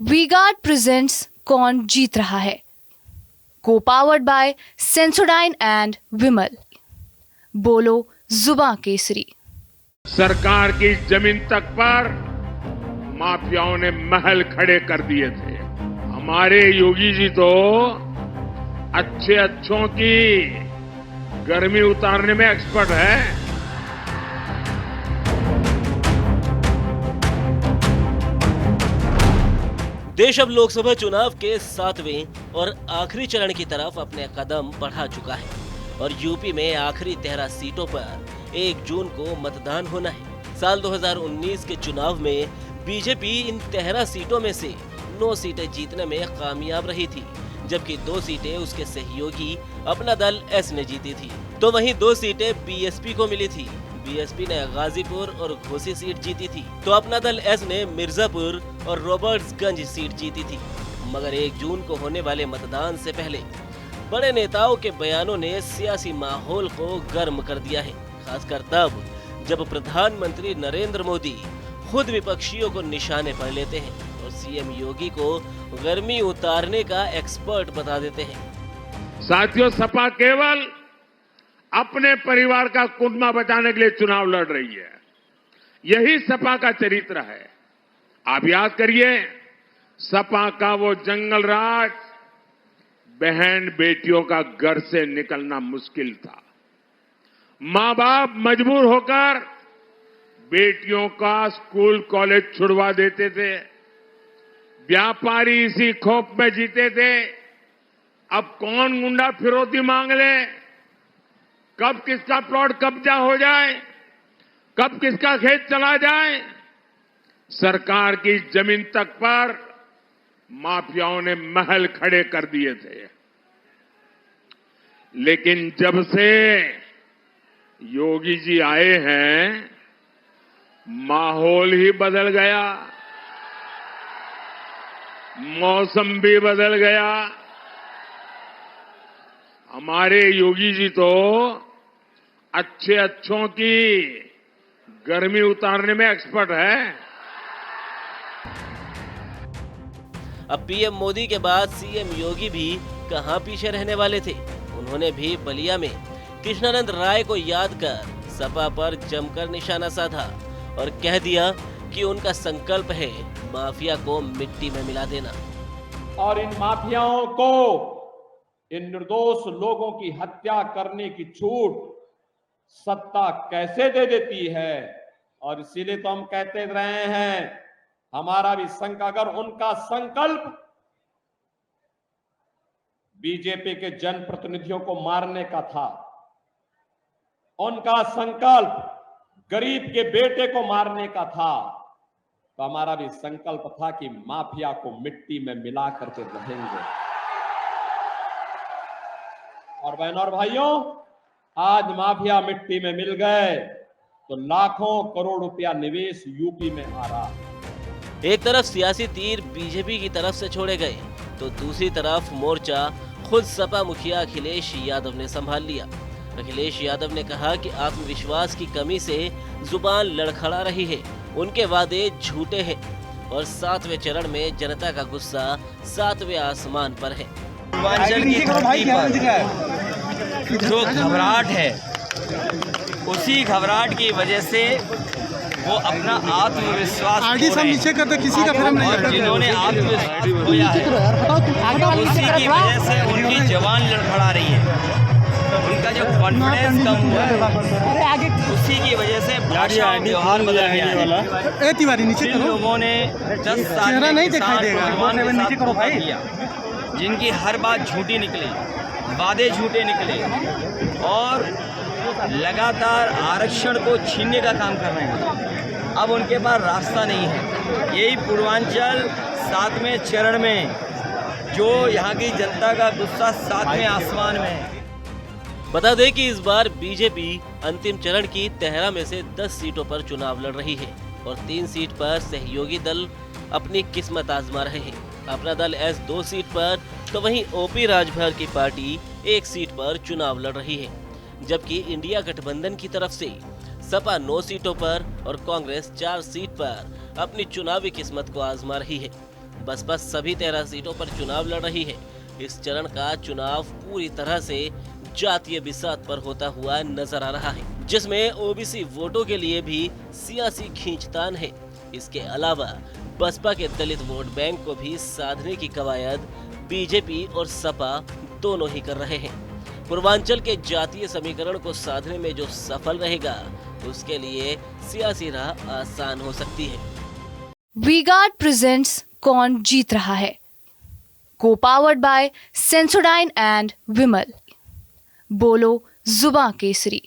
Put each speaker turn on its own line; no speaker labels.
V-Guard presents कौन जीत रहा है, को पावर्ड बाय सेंसोडाइन एंड विमल। बोलो जुबां केसरी।
सरकार की जमीन तक पर माफियाओं ने महल खड़े कर दिए थे। हमारे योगी जी तो अच्छों की गर्मी उतारने में एक्सपर्ट है।
देश अब लोकसभा चुनाव के 7वें और आखिरी चरण की तरफ अपने कदम बढ़ा चुका है और यूपी में आखिरी 13 सीटों पर 1 जून को मतदान होना है। साल 2019 के चुनाव में बीजेपी इन 13 सीटों में से 9 सीटें जीतने में कामयाब रही थी, जबकि 2 सीटें उसके सहयोगी अपना दल एस ने जीती थी। तो वहीं 2 सीटें बीएसपी को मिली थी। बीएसपी ने गाजीपुर और घोसी सीट जीती थी, तो अपना दल एस ने मिर्जापुर और रॉबर्ट्सगंज सीट जीती थी। मगर 1 जून को होने वाले मतदान से पहले बड़े नेताओं के बयानों ने सियासी माहौल को गर्म कर दिया है, खासकर तब जब प्रधानमंत्री नरेंद्र मोदी खुद विपक्षियों को निशाने पर लेते हैं और सीएम योगी को गर्मी उतारने का एक्सपर्ट बता देते हैं।
साथियों, सपा केवल अपने परिवार का कुंडा बचाने के लिए चुनाव लड़ रही है। यही सपा का चरित्र है। आप याद करिए, सपा का वो जंगल राज, बहन बेटियों का घर से निकलना मुश्किल था। मां बाप मजबूर होकर बेटियों का स्कूल कॉलेज छुड़वा देते थे। व्यापारी इसी खौफ में जीते थे, अब कौन गुंडा फिरौती मांग ले, कब किसका प्लॉट कब्जा हो जाए, कब किसका खेत चला जाए। सरकार की जमीन तक पर माफियाओं ने महल खड़े कर दिए थे। लेकिन जब से योगी जी आए हैं, माहौल ही बदल गया, मौसम भी बदल गया। हमारे योगी जी तो अच्छों की गर्मी उतारने में एक्सपर्ट है।
अब पीएम मोदी के बाद सीएम योगी भी कहां पीछे रहने वाले थे। उन्होंने भी बलिया में कृष्णानंद राय को याद कर सपा पर जमकर निशाना साधा और कह दिया कि उनका संकल्प है माफिया को मिट्टी में मिला देना।
और इन माफियाओं को, इन निर्दोष लोगों की हत्या करने की छूट सत्ता कैसे दे देती है। और इसीलिए तो हम कहते रहे हैं, हमारा भी अगर उनका संकल्प बीजेपी के जनप्रतिनिधियों को मारने का था, उनका संकल्प गरीब के बेटे को मारने का था, तो हमारा भी संकल्प था कि माफिया को मिट्टी में मिला करके रहेंगे। और बहनों और भाइयों, आज माफिया मिट्टी में मिल गए तो लाखों करोड़ रुपया निवेश यूपी में आ रहा है।
एक तरफ सियासी तीर बीजेपी की तरफ से छोड़े गए, तो दूसरी तरफ मोर्चा खुद सपा मुखिया अखिलेश यादव ने संभाल लिया। अखिलेश यादव ने कहा कि आत्मविश्वास की कमी से जुबान लड़खड़ा रही है, उनके वादे झूठे हैं और 7वें चरण में जनता का गुस्सा 7वें आसमान पर है।
पूर्वांचल की धरती पर जो घबराहट है, उसी घबराहट की वजह से वो अपना आत्मविश्वास खो रहे हैं।
किसी का भ्रम नहीं
और जिन्होंने आत्मविश्वास खोया है, उसी की वजह से उनकी जवान लड़खड़ा रही है, उनका जो कॉन्फिडेंस कम हुआ है, उसी की वजह से भाषा और व्यवहार बदल गया है। जिन लोगों ने 10 साल में किसान के साथ किया, जिनकी हर बात झूठी निकली, वादे झूठे निकले और लगातार आरक्षण को छीनने का काम कर रहे हैं, अब उनके पास रास्ता नहीं है। यही पूर्वांचल 7वें चरण में जो यहाँ की जनता का गुस्सा 7वें आसमान में है।
बता दें कि इस बार बीजेपी अंतिम चरण की 13 में से 10 सीटों पर चुनाव लड़ रही है और 3 सीट पर सहयोगी दल अपनी किस्मत आजमा रहे हैं। अपना दल एस 2 सीट पर, तो वहीं ओपी राजभर की पार्टी 1 सीट पर चुनाव लड़ रही है, जबकि इंडिया गठबंधन की तरफ से सपा 9 सीटों पर और कांग्रेस 4 सीट पर अपनी चुनावी किस्मत को आजमा रही है। बसपा सभी 13 सीटों पर चुनाव लड़ रही है। इस चरण का चुनाव पूरी तरह से जातीय बिसात पर होता हुआ नजर आ रहा है, जिसमें ओबीसी वोटों के लिए भी सियासी खींचतान है। इसके अलावा बसपा के दलित वोट बैंक को भी साधने की कवायद बीजेपी और सपा दोनों ही कर रहे हैं। पूर्वांचल के जातीय समीकरण को साधने में जो सफल रहेगा, उसके लिए सियासी राह आसान हो सकती है।
वी-गार्ड प्रेजेंट्स कौन जीत रहा है, को पावर्ड बाय सेंसोडाइन एंड विमल। बोलो जुबां केसरी।